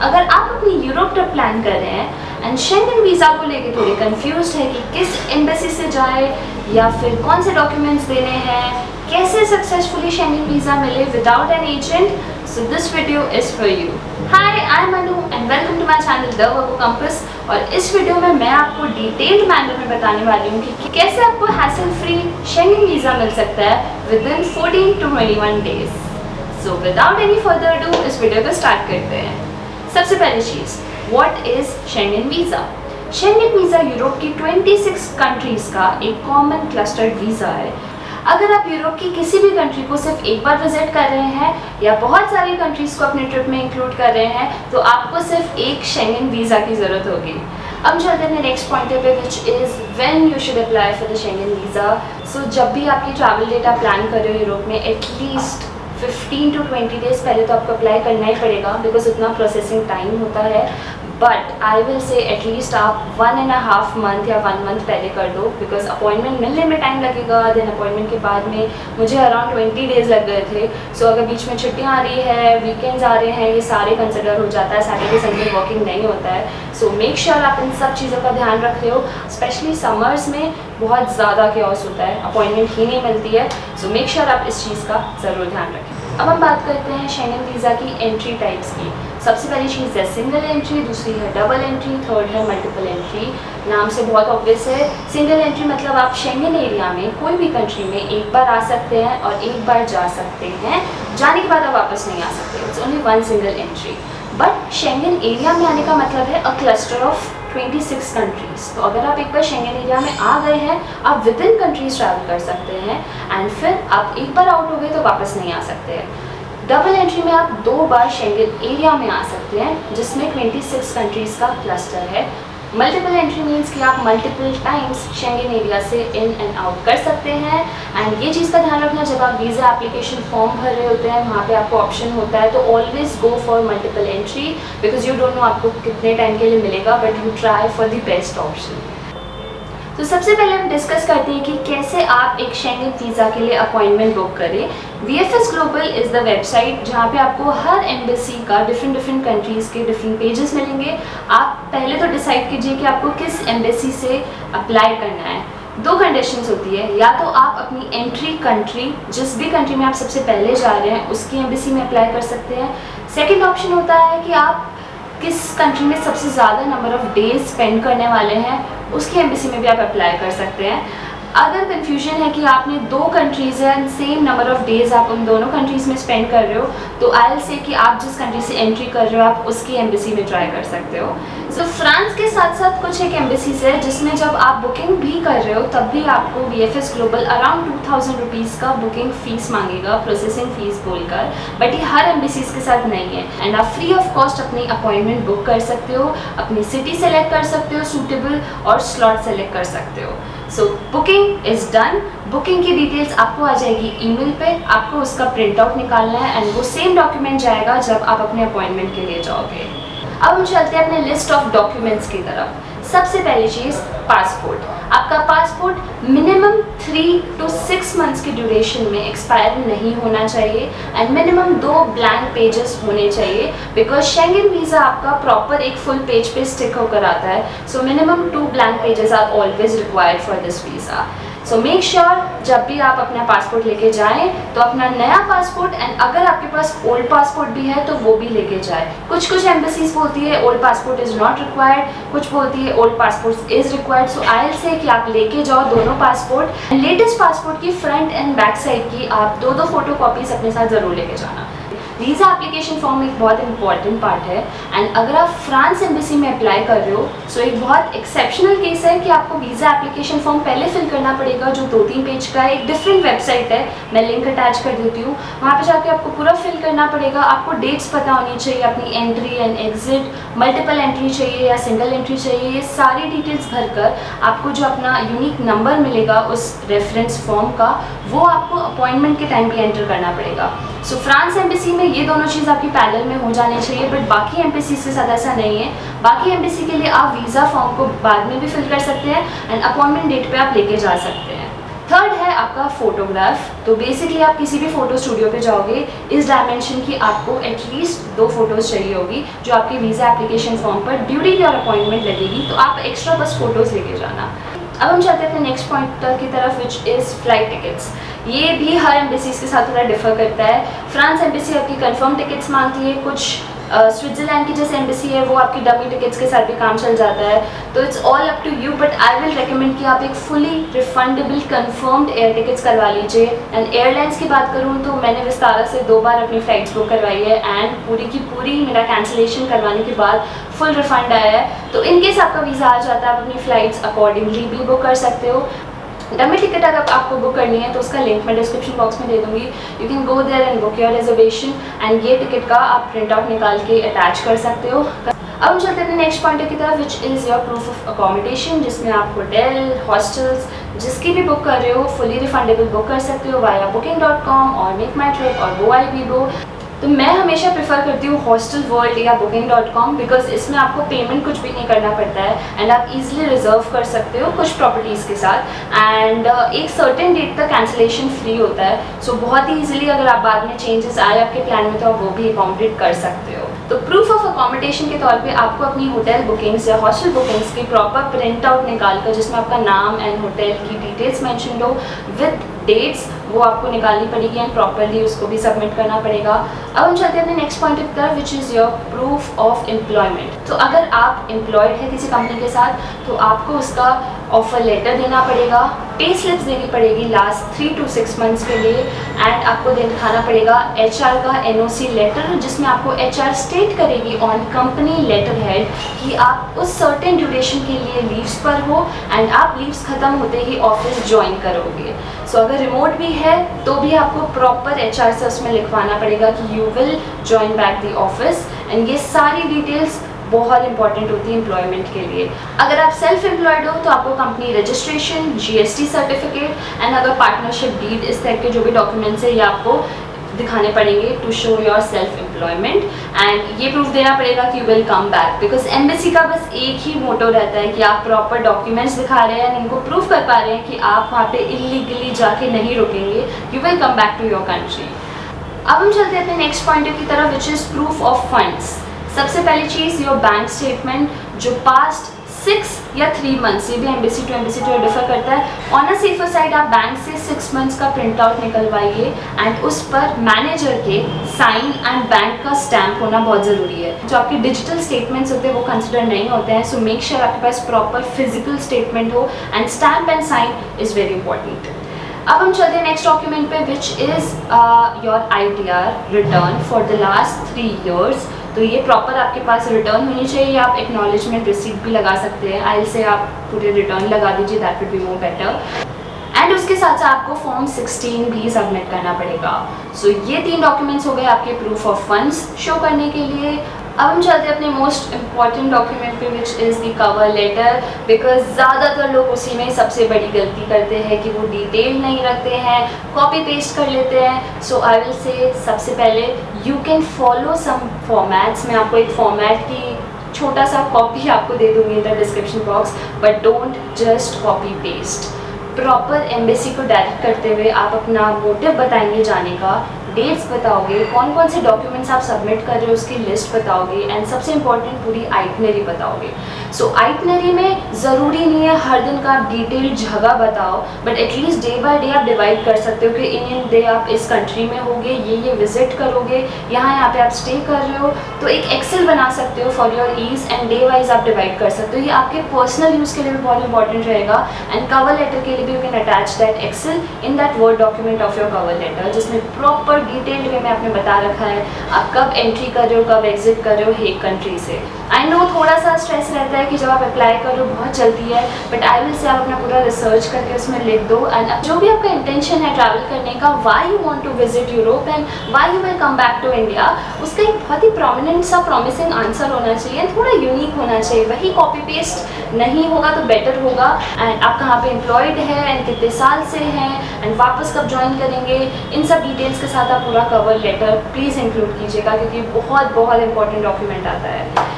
अगर आप अपनी यूरोप ट्रिप प्लान कर रहे हैं एंड शेंगन वीज़ा को लेके थोड़े कंफ्यूज्ड है कि किस एम्बेसी से जाए या फिर कौन से डॉक्यूमेंट्स देने हैं, कैसे सक्सेसफुली शेंगन वीज़ा मिले without an agent, so this video is for you. Hi, I am Anu and welcome to my channel the Verbo Compass. और इस वीडियो में मैं आपको डिटेल्ड मैनर में बताने वाली हूँ कि कैसे आपको हैसल फ्री शेंगन वीज़ा मिल सकता है within 14 to 21 days. So without any further ado इस वीडियो को स्टार्ट करते हैं। सबसे पहली चीज़, what is Schengen visa? Schengen visa Europe की 26 कंट्रीज़ का एक कॉमन क्लस्टर्ड वीज़ा है। अगर आप यूरोप की किसी भी कंट्री को सिर्फ एक बार विजिट कर रहे हैं या बहुत सारी कंट्रीज़ को अपने ट्रिप में इंक्लूड कर रहे हैं तो आपको सिर्फ एक शेंगन वीज़ा की ज़रूरत होगी। अब चलते हैं नेक्स्ट पॉइंट पे, which is when you should apply for the Schengen visa. So जब भी आपकी ट्रैवल डेट आप प्लान कर रहे हो यूरोप में, एटलीस्ट 15 to 20 डेज़ पहले तो आपको अप्लाई करना ही पड़ेगा बिकॉज उतना प्रोसेसिंग टाइम होता है। But I will say at least आप 1.5 मंथ या 1 मंथ पहले कर दो बिकॉज अपॉइंटमेंट मिलने में टाइम लगेगा। देन अपॉइंटमेंट के बाद में मुझे अराउंड 20 डेज़ लग गए थे। सो अगर बीच में छुट्टियाँ आ रही है, वीकेंड्स आ रहे हैं, ये सारे कंसिडर हो जाता है। सैटरडे संडे वर्किंग नहीं होता है। सो मेक श्योर आप इन सब चीज़ों का ध्यान रख रहे हो। स्पेशली समर्स में बहुत ज़्यादा क्योस होता है, अपॉइंटमेंट ही नहीं मिलती है। सो मेक श्योर आप इस चीज़ का ज़रूर ध्यान रखें। अब हम बात करते हैं शेंगन वीज़ा की एंट्री टाइप्स की। सबसे पहली चीज़ है सिंगल एंट्री, दूसरी है डबल एंट्री, थर्ड है मल्टीपल एंट्री। नाम से बहुत ऑब्वियस है। सिंगल एंट्री मतलब आप शेंगन एरिया में कोई भी कंट्री में एक बार आ सकते हैं और एक बार जा सकते हैं। जाने के बाद आप वापस नहीं आ सकते। It's only one single entry. But Schengen area में आने का मतलब है अ क्लस्टर ऑफ 26 कंट्रीज़। तो अगर आप एक बार शेंगन एरिया में आ गए हैं, आप विद इन कंट्रीज ट्रैवल कर सकते हैं एंड फिर आप एक बार आउट हो गए तो वापस नहीं आ सकते हैं। डबल एंट्री में आप 2 बार शेंगन एरिया में आ सकते हैं जिसमें 26 कंट्रीज़ का क्लस्टर है। मल्टीपल एंट्री मीन्स कि आप मल्टीपल टाइम्स शेंगन एरिया से इन एंड आउट कर सकते हैं। एंड ये चीज़ का ध्यान रखना, जब आप वीज़ा एप्लीकेशन फॉर्म भर रहे होते हैं वहाँ पे आपको ऑप्शन होता है तो always go for multiple entry because you don't know आपको कितने टाइम के लिए मिलेगा, but you try for the best option. तो सबसे पहले हम डिस्कस करते हैं कि कैसे आप एक शेंगन वीज़ा के लिए अपॉइंटमेंट बुक करें। VFS global is the website जहाँ पे आपको हर एम्बेसी का डिफरेंट कंट्रीज़ के डिफरेंट पेजेस मिलेंगे। आप पहले तो डिसाइड कीजिए कि आपको किस एम्बेसी से अप्लाई करना है। 2 कंडीशंस होती है, या तो आप अपनी एंट्री कंट्री, जिस भी कंट्री में आप सबसे पहले जा रहे हैं उसकी एम्बेसी में अप्लाई कर सकते हैं। सेकेंड ऑप्शन होता है कि आप किस कंट्री में सबसे ज़्यादा नंबर ऑफ़ डेज स्पेंड करने वाले हैं उसकी एम्बेसी में भी आप अप्लाई कर सकते हैं। अगर कन्फ्यूजन है कि आपने 2 कंट्रीज़ है and same number of days आप उन दोनों कंट्रीज़ में स्पेंड कर रहे हो तो आई विल से कि आप जिस कंट्री से एंट्री कर रहे हो आप उसकी एम्बेसी में ट्राई कर सकते हो। सो फ्रांस के साथ साथ कुछ एक एम्बेसीज है जिसमें जब आप बुकिंग भी कर रहे हो तब भी आपको VFS ग्लोबल अराउंड 2000 रुपीज़ का बुकिंग फ़ीस मांगेगा, प्रोसेसिंग फ़ीस बोलकर। बट ये हर एम्बेसीज के साथ नहीं है एंड आप फ्री ऑफ कॉस्ट अपनी अपॉइंटमेंट बुक कर सकते हो, अपनी सिटी सेलेक्ट कर सकते हो सूटेबल और स्लॉट सेलेक्ट कर सकते हो। सो बुकिंग इज़ डन। बुकिंग की डिटेल्स आपको आ जाएगी ईमेल पे, आपको उसका प्रिंट आउट निकालना है एंड वो सेम डॉक्यूमेंट जाएगा जब आप अपने अपॉइंटमेंट के लिए जाओगे। अब हम चलते हैं अपने लिस्ट ऑफ डॉक्यूमेंट्स की तरफ। सबसे पहली चीज़, पासपोर्ट। आपका पासपोर्ट मिनिमम 3 to 6 मंथ्स की ड्यूरेशन में एक्सपायर नहीं होना चाहिए एंड मिनिमम 2 ब्लैंक पेजेस होने चाहिए बिकॉज शेंगन वीज़ा आपका प्रॉपर एक फुल पेज पे स्टिक होकर आता है। So minimum 2 blank pages are always required for this visa. So make sure जब भी आप अपना पासपोर्ट लेके जाएं तो अपना नया पासपोर्ट एंड अगर आपके पास ओल्ड पासपोर्ट भी है तो वो भी लेके जाएं। कुछ एम्बेसीज बोलती है old passport is not required, कुछ बोलती है old passport is required. So I will say कि आप लेके जाओ दोनों पासपोर्ट एंड लेटेस्ट पासपोर्ट की फ्रंट एंड बैक साइड की आप 2 फोटो कॉपीज़ अपने साथ ज़रूर लेके जाना। वीज़ा एप्लीकेशन फॉर्म एक बहुत इंपॉर्टेंट पार्ट है एंड अगर आप फ्रांस एम्बेसी में अप्लाई कर रहे हो सो एक बहुत एक्सेप्शनल केस है कि आपको वीज़ा एप्लीकेशन फॉर्म पहले फिल करना पड़ेगा जो 2-3 पेज का है। एक डिफरेंट वेबसाइट है, मैं लिंक अटैच कर देती हूँ, वहाँ पे जाके आपको पूरा फिल करना पड़ेगा। आपको डेट्स पता होनी चाहिए, अपनी entry and exit, multiple entry चाहिए या सिंगल एंट्री चाहिए, ये सारी डिटेल्स भरकर आपको जो अपना यूनिक नंबर मिलेगा उस रेफरेंस फॉर्म का वो आपको अपॉइंटमेंट के टाइम भी एंटर करना पड़ेगा। सो फ्रांस एम्बेसी में ये दोनों चीज़ आपकी पैरेलल में हो जानी चाहिए बट बाकी एम्बेसी के साथ ऐसा नहीं है। बाकी एम्बेसी के लिए आप वीज़ा फॉर्म को बाद में भी फिल कर सकते हैं एंड अपॉइंटमेंट डेट पे आप लेके जा सकते हैं। थर्ड है आपका फोटोग्राफ। तो बेसिकली आप किसी भी फोटो स्टूडियो पे जाओगे, इस डायमेंशन की आपको एटलीस्ट 2 फोटोज़ चाहिए होगी जो आपके वीज़ा एप्लीकेशन फॉर्म पर ड्यूरिंग योर अपॉइंटमेंट लगेगी, तो आप एक्स्ट्रा बस फोटोज़ लेके जाना। अब हम चलते हैं नेक्स्ट पॉइंट की तरफ, विच इज़ फ्लाइट टिकट्स। ये भी हर एम्बेसीज के साथ थोड़ा डिफर करता है। फ्रांस एम्बेसी आपकी कंफर्म टिकट्स मांगती है, कुछ स्विट्ज़रलैंड की जैसे एम्बेसी है वो आपकी डमी टिकट्स के साथ भी काम चल जाता है। तो it's all up to you, but I will recommend कि आप एक fully refundable confirmed air tickets करवा लीजिए। एंड एयरलाइंस की बात करूँ तो मैंने विस्तारा से 2 बार अपनी फ़्लाइट्स बुक करवाई है एंड पूरी की पूरी मेरा कैंसिलेशन करवाने के बाद फुल रिफंड आया है। तो इनकेस आपका वीज़ा आ जाता है, आप अपनी फ़्लाइट्स अकॉर्डिंगली भी बुक कर सकते हो। डमी टिकट अगर आपको बुक करनी है तो उसका लिंक मैं डिस्क्रिप्शन बॉक्स में दे दूँगी। You can go there and book your reservation and ये टिकट का आप प्रिंट आउट निकाल के अटैच कर सकते हो। अब हम चलते हैं नेक्स्ट पॉइंट की तरफ, which is your proof of accommodation, जिसमें आप होटल, हॉस्टल्स जिसकी भी बुक कर रहे हो फुली रिफंडेबल बुक कर सकते हो वाया booking.com और मेक माई ट्रिप और GoIbibo। तो मैं हमेशा प्रेफर करती हूँ हॉस्टल वर्ल्ड या booking.com, बिकॉज इसमें आपको पेमेंट कुछ भी नहीं करना पड़ता है एंड आप इजीली रिजर्व कर सकते हो कुछ प्रॉपर्टीज़ के साथ एंड एक सर्टेन डेट तक कैंसिलेशन फ्री होता है। सो बहुत ही ईजिली अगर आप बाद में चेंजेस आए आपके प्लान में तो आप वो भी अकोमोडेट कर सकते हो। तो प्रूफ ऑफ अकोमोडेशन के तौर पे आपको अपनी होटल बुकिंग्स या हॉस्टल बुकिंग्स की प्रॉपर प्रिंट आउट निकाल कर, जिसमें आपका नाम एंड होटल की डिटेल्स मेंशन हो विद डेट्स, वो आपको निकालनी पड़ेगी एंड प्रॉपरली उसको भी सबमिट करना पड़ेगा। अब हम चलते हैं अपने नेक्स्ट पॉइंट की तरफ, which is your proof of employment. तो अगर आप एम्प्लॉयड है किसी कंपनी के साथ तो आपको उसका ऑफर लेटर देना पड़ेगा, पे स्लिप्स देनी पड़ेगी लास्ट 3 to 6 मंथ्स के लिए एंड आपको दिखाना पड़ेगा HR का NOC लेटर, जिसमें आपको HR स्टेट करेगी ऑन कंपनी लेटर हेड कि आप उस सर्टेन ड्यूरेशन के लिए लीव्स पर हो एंड आप लीव्स ख़त्म होते ही ऑफिस ज्वाइन करोगे। सो अगर रिमोट भी है तो भी आपको प्रॉपर HR से उसमें लिखवाना पड़ेगा कि you will join back the office and ये सारी डिटेल्स बहुत इंपॉर्टेंट होती है एम्प्लॉयमेंट के लिए। अगर आप सेल्फ एम्प्लॉयड हो तो आपको company registration, GST certificate and अगर पार्टनरशिप डीड, इस तरह के जो भी डॉक्यूमेंट्स है ये आपको दिखाने पड़ेंगे to show your self employment and ये प्रूफ देना पड़ेगा कि you will come back, because embassy का बस एक ही मोटो रहता है कि आप प्रॉपर डॉक्यूमेंट्स दिखा रहे हैं, इनको प्रूफ कर पा रहे हैं कि आप वहाँ पे इलीगली जाके नहीं रुकेंगे, you will come back to your country. अब हम चलते हैं अपने नेक्स्ट पॉइंट की तरफ, which is proof of funds. सबसे पहली चीज़ योर बैंक स्टेटमेंट जो पास्ट 6 या 3 मंथ्स, ये भी एम्बेसी टू डिफर करता है। ऑन अ सेफर साइड आप बैंक से 6 मंथ्स का प्रिंट आउट निकलवाइए एंड उस पर मैनेजर के साइन एंड बैंक का स्टैम्प होना बहुत ज़रूरी है। जो आपके डिजिटल स्टेटमेंट्स होते हैं वो कंसिडर नहीं होते हैं, सो मेक श्योर आपके पास प्रॉपर फिजिकल स्टेटमेंट हो and stamp and sign is very important. अब हम चलते हैं नेक्स्ट डॉक्यूमेंट पे, which is your ITR return for the last 3 years। तो ये प्रॉपर आपके पास रिटर्न होनी चाहिए, आप एक्नॉलेजमेंट रिसीट भी लगा सकते हैं, आई से आप पूरे रिटर्न लगा दीजिए, that will be more better. And उसके साथ साथ आपको फॉर्म 16 भी सबमिट करना पड़ेगा। सो ये 3 डॉक्यूमेंट्स हो गए आपके प्रूफ ऑफ फंड्स शो करने के लिए। अब हम चलते हैं अपने मोस्ट इम्पॉर्टेंट डॉक्यूमेंट पे, which is the cover letter, because ज़्यादातर लोग उसी में सबसे बड़ी गलती करते हैं कि वो डिटेल नहीं रखते हैं, कॉपी पेस्ट कर लेते हैं। सो आई विल से सबसे पहले you can follow some formats. मैं आपको एक फॉर्मेट की छोटा सा कॉपी आपको दे दूँगी in the description box, but don't just copy paste. Proper embassy को डायरेक्ट करते हुए आप अपना मोटिव बताएंगे जाने का, डेट्स बताओगे, कौन कौन से डॉक्यूमेंट्स आप सबमिट कर रहे हो उसकी लिस्ट बताओगे एंड सबसे इम्पॉर्टेंट पूरी आइटनरी बताओगे। सो आइटनरी में ज़रूरी नहीं है हर दिन का आप डिटेल्ड जगह बताओ, but at least day by day आप डिवाइड कर सकते हो कि इन डे आप इस कंट्री में होगे, ये विजिट करोगे, यहाँ पे आप स्टे कर रहे हो, तो एक एक्सेल बना सकते हो for your ease and day wise आप डिवाइड कर सकते हो। ये आपके पर्सनल यूज़ के लिए भी बहुत इंपॉर्टेंट रहेगा एंड कवर लेटर के लिए भी you can attach that Excel in that Word document of your cover letter, जिसमें प्रॉपर डिटेल्ड वे में आपने बता रखा है आप कब एंट्री कर रहे हो, कब एग्जिट कर रहे हो एक कंट्री से। आई नो थोड़ा सा स्ट्रेस रहता है कि जब आप अप्लाई कर रहे हो बहुत जल्दी है, बट आई विल से आप अपना पूरा रिसर्च करके उसमें लिख दो एंड जो भी आपका इंटेंशन है ट्रैवल करने का, why you want to visit Europe and why you will come back to India, उसका एक बहुत ही प्रोमिनेंट सा प्रॉमिसिंग आंसर होना चाहिए, थोड़ा यूनिक होना चाहिए। वही कॉपी पेस्ट नहीं होगा तो बेटर होगा। एंड आप कहाँ पे एम्प्लॉयड है एंड कितने साल से हैं एंड वापस कब ज्वाइन करेंगे, इन सब डिटेल्स के साथ आप पूरा कवर लेटर प्लीज़ इंक्लूड कीजिएगा, क्योंकि बहुत इंपॉर्टेंट डॉक्यूमेंट आता है।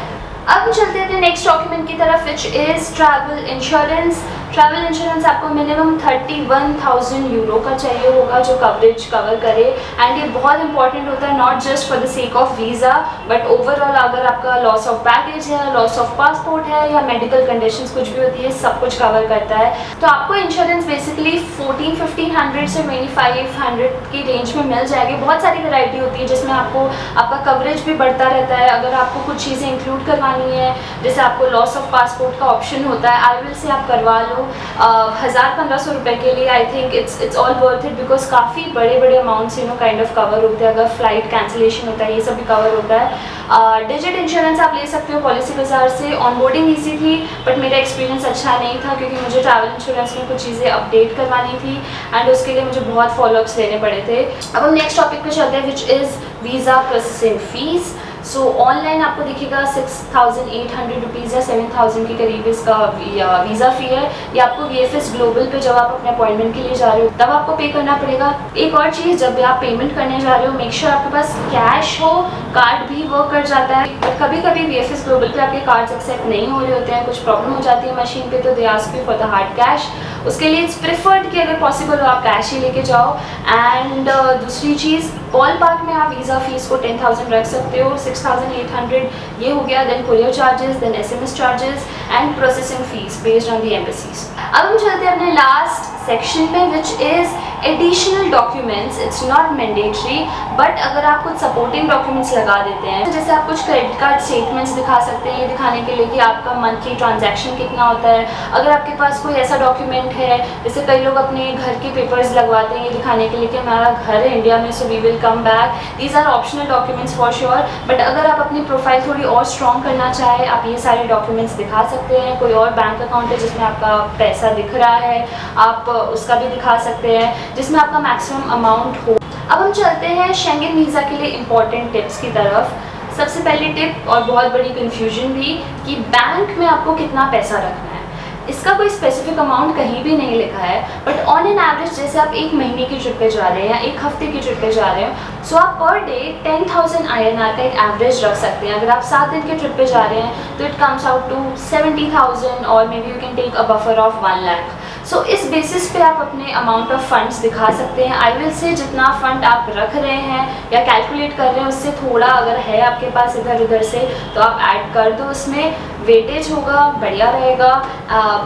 अब चलते हैं नेक्स्ट डॉक्यूमेंट की तरफ, which is travel insurance. Travel insurance आपको मिनिमम 31,000 यूरो का चाहिए होगा जो कवरेज कवर करे। एंड ये बहुत इंपॉर्टेंट होता है, not just for the sake of visa but overall अगर आपका लॉस ऑफ बैगेज है, लॉस ऑफ पासपोर्ट है या मेडिकल कंडीशंस कुछ भी होती है, सब कुछ कवर करता है। तो आपको इंश्योरेंस बेसिकली 1400-1500 से 2500 की रेंज में मिल जाएगी। बहुत सारी वैरायटी होती है जिसमें आपको आपका कवरेज भी बढ़ता रहता है। अगर आपको कुछ चीज़ें इंक्लूड करवानी है, जैसे आपको लॉस ऑफ पासपोर्ट का ऑप्शन होता है, आई विल से आप करवा लो 1000-1500 रुपये के लिए। I think it's all worth it because काफ़ी बड़े बड़े अमाउंट्स काइंड ऑफ कवर होते हैं। अगर फ्लाइट कैंसिलेशन होता है ये सब भी कवर होता है। डिजिट इंश्योरेंस आप ले सकते हो पॉलिसी बाजार से। ऑनबोर्डिंग ईजी थी बट मेरा एक्सपीरियंस अच्छा नहीं था क्योंकि मुझे ट्रैवल इंश्योरेंस में कुछ चीज़ें अपडेट करवानी थी एंड उसके लिए मुझे बहुत फॉलोअप्स लेने पड़े थे। अब हम नेक्स्ट टॉपिक पे चलते हैं which is visa processing fees. So online आपको दिखेगा 6,800 रुपीज़ या 7,000 के करीब इसका वीज़ा फ़ी है। ये आपको VFS ग्लोबल पे जब आप अपने अपॉइंटमेंट के लिए जा रहे हो तब आपको पे करना पड़ेगा। एक और चीज़, जब भी आप पेमेंट करने जा रहे हो मेक श्योर आपके पास कैश हो। कार्ड भी वर्क कर जाता है बट कभी कभी VFS ग्लोबल पे आपके कार्ड्स एक्सेप्ट नहीं हो रहे होते हैं, कुछ प्रॉब्लम हो जाती है मशीन पे, तो they ask you for the hard cash. उसके लिए इट्स प्रेफर्ड कि अगर पॉसिबल हो आप कैश ही लेके जाओ। एंड दूसरी चीज़, बॉल पार्क में आप वीज़ा फीस को 10,000 रख सकते हो। 6,800 ये हो गया। Then courier charges, then SMS charges and processing fees based on the embassies. अब हम चलते हैं अपने लास्ट सेक्शन में which is additional documents. It's not mandatory but अगर आप कुछ सपोर्टिंग डॉक्यूमेंट्स लगा देते हैं, जैसे आप कुछ क्रेडिट कार्ड स्टेटमेंट्स दिखा सकते हैं ये दिखाने के लिए कि आपका मंथली ट्रांजैक्शन कितना होता है। अगर आपके पास कोई ऐसा डॉक्यूमेंट है, जैसे कई लोग अपने घर के पेपर्स लगवाते हैं ये दिखाने के लिए कि हमारा घर है इंडिया में, so we will come back. These are optional documents for sure but अगर आप अपनी प्रोफाइल थोड़ी और स्ट्रॉन्ग करना चाहें आप ये सारे डॉक्यूमेंट्स दिखा सकते हैं। कोई और बैंक अकाउंट है जिसमें आपका पैसा दिख रहा है, आप उसका भी दिखा सकते हैं जिसमें आपका मैक्सिमम अमाउंट हो। अब हम चलते हैं शेंगन वीज़ा के लिए इम्पॉर्टेंट टिप्स की तरफ। सबसे पहली टिप और बहुत बड़ी कन्फ्यूजन भी कि बैंक में आपको कितना पैसा रखना है। इसका कोई स्पेसिफिक अमाउंट कहीं भी नहीं लिखा है बट ऑन एन एवरेज जैसे आप एक महीने की ट्रिप पे जा रहे हैं या एक हफ्ते की ट्रिप पे जा रहे हो, सो आप पर डे 10,000 INR का एक एवरेज रख सकते हैं। अगर आप 7 दिन के ट्रिप पे जा रहे हैं तो इट कम्स आउट टू 70,000 और may be you can take a buffer of 1 lakh. So इस बेसिस पे आप अपने अमाउंट ऑफ फंड्स दिखा सकते हैं। आई विल से जितना फंड आप रख रहे हैं या कैलकुलेट कर रहे हैं उससे थोड़ा अगर है आपके पास इधर उधर से तो आप ऐड कर दो, उसमें वेटेज होगा, बढ़िया रहेगा।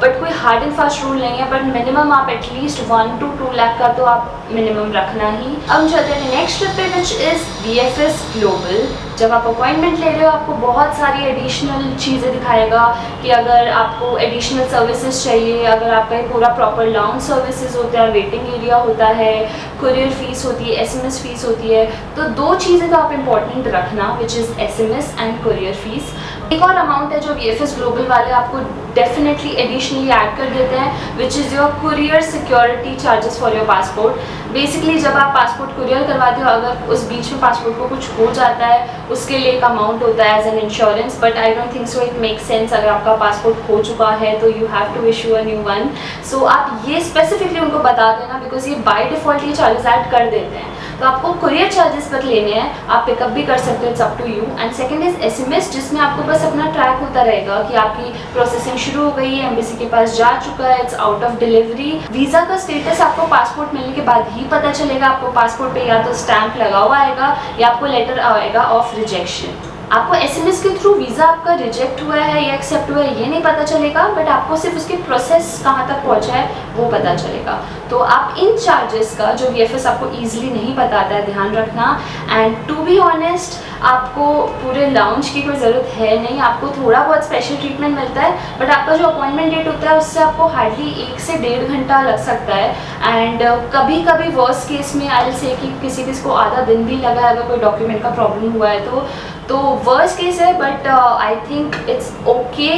बट कोई हार्ड एंड फास्ट रूल नहीं है बट मिनिमम आप एटलीस्ट 1 to 2 लाख का तो आप मिनिमम रखना ही। अब चलते हैं नेक्स्ट ट्रिप पे विच इज़ VFS ग्लोबल। जब आप अपॉइंटमेंट ले रहे हो आपको बहुत सारी एडिशनल चीज़ें दिखाएगा कि अगर आपको एडिशनल सर्विसेज चाहिए, अगर आपका ये पूरा प्रॉपर लाउंज सर्विसेज होता है, वेटिंग एरिया होता है, कुरियर फीस होती है, SMS फीस होती है। तो 2 चीज़ें तो आप इम्पॉर्टेंट रखना which is SMS and courier fees. एक और अमाउंट है जो VFS ग्लोबल वाले आपको डेफिनेटली एडिशनली ऐड कर देते हैं विच is your courier security charges for your passport. Basically जब आप पासपोर्ट कुरियर करवाते हो अगर उस बीच में पासपोर्ट को कुछ हो जाता है उसके लिए एक अमाउंट होता है as an insurance but I don't think so it make sense. अगर आपका पासपोर्ट खो चुका है तो you have to issue a new one. So आप ये स्पेसिफिकली उनको बता देना बिकॉज ये बाय डिफ़ॉल्ट ये चार्जेस ऐड कर देते हैं। तो आपको कुरियर चार्जेस पर लेने हैं, आप पिकअप भी कर सकते हो, it's up to you. And second is SMS जिसमें आपको बस अपना ट्रैक होता रहेगा कि आपकी प्रोसेसिंग शुरू हो गई है, एम्बेसी के पास जा चुका है, it's out of delivery. Visa का स्टेटस आपको पासपोर्ट मिलने के बाद ही पता चलेगा। आपको पासपोर्ट पे या तो स्टैंप लगा हुआ आएगा या आपको लेटर आएगा ऑफ रिजेक्शन। आपको SMS के थ्रू वीज़ा आपका रिजेक्ट हुआ है या एक्सेप्ट हुआ है ये नहीं पता चलेगा बट आपको सिर्फ उसकी प्रोसेस कहाँ तक पहुँचा है वो पता चलेगा। तो आप इन चार्जेस का जो VFS आपको ईजिली नहीं बताता है ध्यान रखना। एंड टू बी ऑनेस्ट आपको पूरे लाउंज की कोई ज़रूरत है नहीं, आपको थोड़ा बहुत स्पेशल ट्रीटमेंट मिलता है बट आपका जो अपॉइंटमेंट डेट होता है उससे आपको हार्डली 1 से 1.5 घंटा लग सकता है। एंड कभी कभी वर्स्ट केस में आई विल से कि किसी को आधा दिन भी लगा है अगर कोई डॉक्यूमेंट का प्रॉब्लम हुआ है तो वर्स्ट केस है but I think it's okay.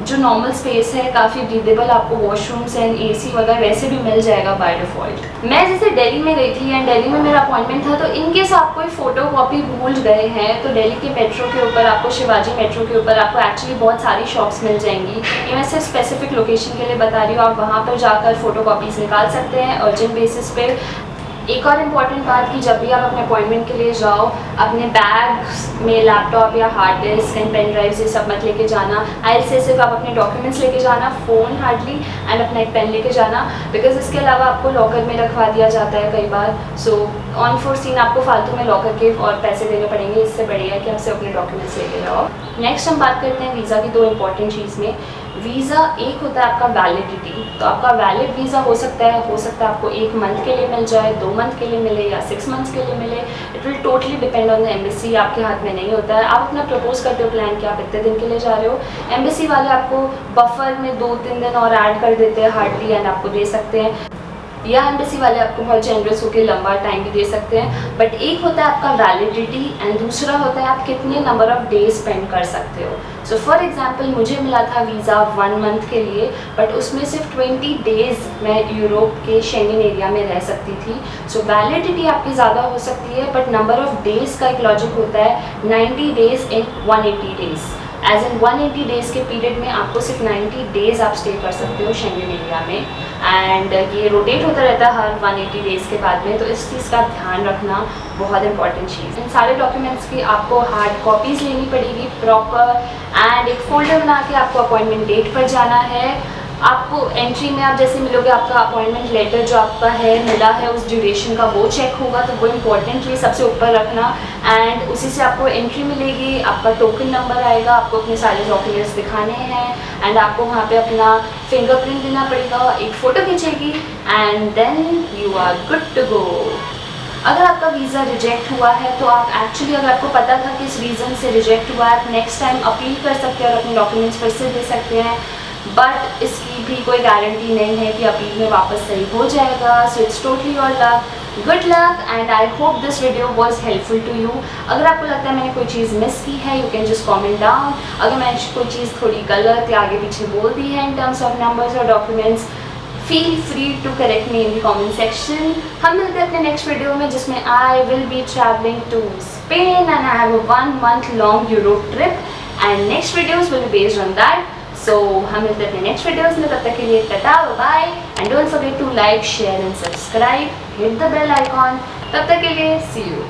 जो नॉर्मल स्पेस है काफ़ी ब्रीदेबल, आपको वॉशरूम्स एंड AC वगैरह वैसे भी मिल जाएगा बाय डिफ़ॉल्ट। मैं जैसे दिल्ली में गई थी एंड दिल्ली में मेरा अपॉइंटमेंट था तो इनकेस आप कोई फ़ोटो कॉपी भूल गए हैं तो दिल्ली के मेट्रो के ऊपर आपको शिवाजी मेट्रो के ऊपर आपको एक्चुअली बहुत सारी शॉप्स मिल जाएंगी। ये मैं सिर्फ स्पेसिफिक लोकेशन के लिए बता रही हूँ, आप वहाँ पर जाकर फ़ोटो कॉपीज़ निकाल सकते हैं अर्जेंट बेसिस पे। एक और इम्पॉर्टेंट बात कि जब भी आप अपने अपॉइंटमेंट के लिए जाओ, अपने बैग में लैपटॉप या hard disk and pen drive ये सब मत लेके जाना। आई से सिर्फ आप अपने डॉक्यूमेंट्स लेके जाना, फ़ोन हार्डली, एंड अपना एक पेन लेके जाना, बिकॉज इसके अलावा आपको लॉकर में रखवा दिया जाता है कई बार। सो ऑन फोर्सीन आपको फालतू में लॉकर के और पैसे देने पड़ेंगे, इससे बढ़िया है कि आपसे अपने डॉक्यूमेंट्स लेके जाओ। नेक्स्ट हम बात करते हैं वीज़ा की दो इंपॉर्टेंट चीज़ में। वीज़ा एक होता है आपका वैलिडिटी, तो आपका वैलिड वीज़ा हो सकता है आपको 1 मंथ के लिए मिल जाए, 2 मंथ के लिए मिले या 6 मंथ्स के लिए मिले। It will totally depend on the embassy, आपके हाथ में नहीं होता है। आप अपना प्रपोज करते हो प्लान कि आप इतने दिन के लिए जा रहे हो, एम्बेसी वाले आपको बफर में 2-3 दिन और ऐड कर देते हैं हार्डली, एंड आपको दे सकते हैं, या एम्बेसी वाले आपको बहुत जेनरस होकर लंबा टाइम भी दे सकते हैं। बट एक होता है आपका वैलिडिटी एंड दूसरा होता है आप कितने नंबर ऑफ डेज स्पेंड कर सकते हो। सो फॉर एग्जांपल मुझे मिला था वीज़ा 1 मंथ के लिए, बट उसमें सिर्फ 20 डेज़ मैं यूरोप के शेंगन एरिया में रह सकती थी। सो वैलिडिटी आपकी ज़्यादा हो सकती है, बट नंबर ऑफ डेज़ का एक लॉजिक होता है 90 days in 180 days. As in 180 days के पीरियड में आपको सिर्फ 90 डेज़ आप स्टे कर सकते हो शेंगन एरिया में, एंड ये रोटेट होता रहता है हर 180 डेज़ के बाद में। तो इस चीज़ का ध्यान रखना बहुत इंपॉर्टेंट चीज़। इन सारे डॉक्यूमेंट्स की आपको हार्ड कॉपीज़ लेनी पड़ेगी प्रॉपर, एंड एक फोल्डर बना के आपको अपॉइंटमेंट डेट पर जाना है। आपको एंट्री में आप जैसे मिलोगे, आपका अपॉइंटमेंट लेटर जो आपका है मिला है उस ड्यूरेशन का वो चेक होगा, तो वो इम्पोर्टेंटली सबसे ऊपर रखना, एंड उसी से आपको एंट्री मिलेगी, आपका टोकन नंबर आएगा, आपको अपने सारे डॉक्यूमेंट्स दिखाने हैं, एंड आपको वहाँ पे अपना फिंगरप्रिंट देना पड़ेगा, एक फ़ोटो खींचेगी, and then you are good to go. अगर आपका वीज़ा रिजेक्ट हुआ है तो आप एक्चुअली, अगर आपको पता था कि इस रीज़न से रिजेक्ट हुआ है, आप नेक्स्ट टाइम अपील कर सकते हैं और अपने डॉक्यूमेंट्स फिर से दे सकते हैं, बट इसकी भी कोई गारंटी नहीं है कि अपील में वापस सही हो जाएगा। So it's totally your luck, good luck, and I hope this video was helpful to you. अगर आपको लगता है मैंने कोई चीज़ मिस की है, you can just comment down. अगर मैंने कोई चीज़ थोड़ी गलत या आगे पीछे बोल दी है इन टर्म्स ऑफ नंबर्स और documents, feel free to correct me in the comment section. हम मिलते हैं अपने नेक्स्ट वीडियो में, जिसमें I will be travelling to Spain and I have a 1 month long Europe trip, and next videos will be based on that. So हम मिलते हैं अपने नेक्स्ट वीडियोज में, तब तक के लिए tata bye, and don't forget to like, share and subscribe, hit the bell icon. तब तक के लिए सी यू।